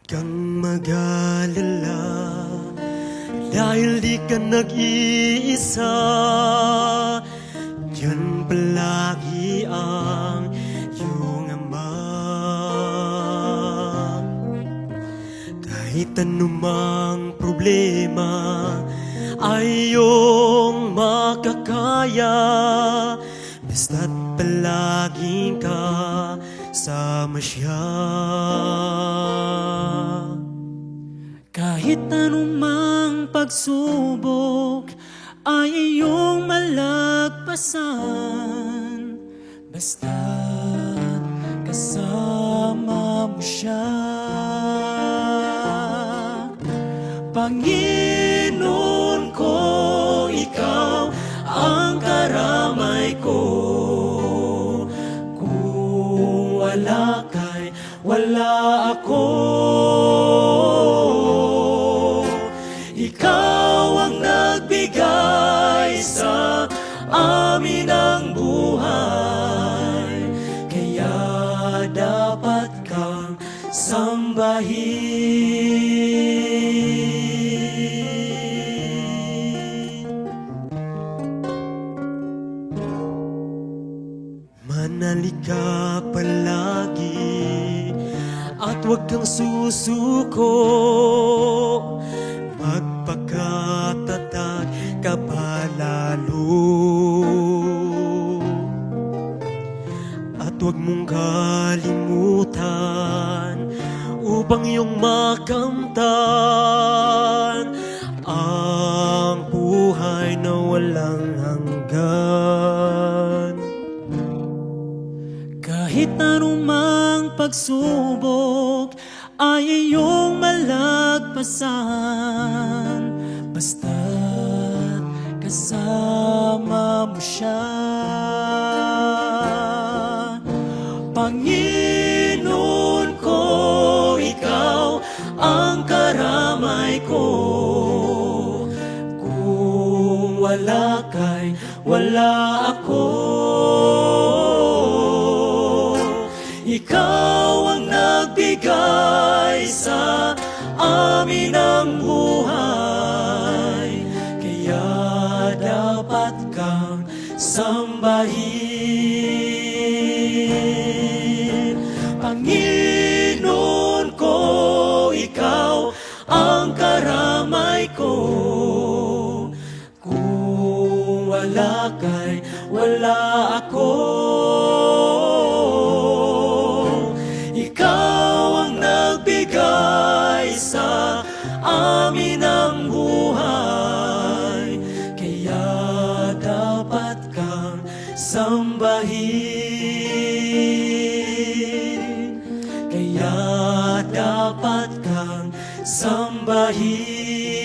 kang mag-alala dahil di ka nag-iisa. Diyan palagi ang iyong Ama. Kahit anumang problema ay iyong makakaya, basta't palaging kasama siya. Kahit anumang pagsubok ay iyong malagpasan, basta't kasama mo siya. Panginoon ko, ikaw ang karamay ko. Kung wala kay wala ako. Ikaw ang nagbigay sa amin ng buhay, kaya dapat kang sambahin. Manalig ka palagi at huwag kang susuko. Magpakatatag ka pa lalo, at huwag mong kalimutan upang iyong makamtan ang buhay na walang hanggan. Kahit anumang pagsubok ay iyong malagpasan, basta't kasama mo siya. Panginoon ko, ikaw ang karamay ko. Kung wala kay wala ako. Ikaw ang nagbigay sa amin ng buhay, kaya dapat kang sambahin. Panginoon ko, ikaw ang karamay ko. Kung wala kay wala ako. Sa amin ang buhay, kaya dapat kang sambahin. Kaya dapat kang sambahin.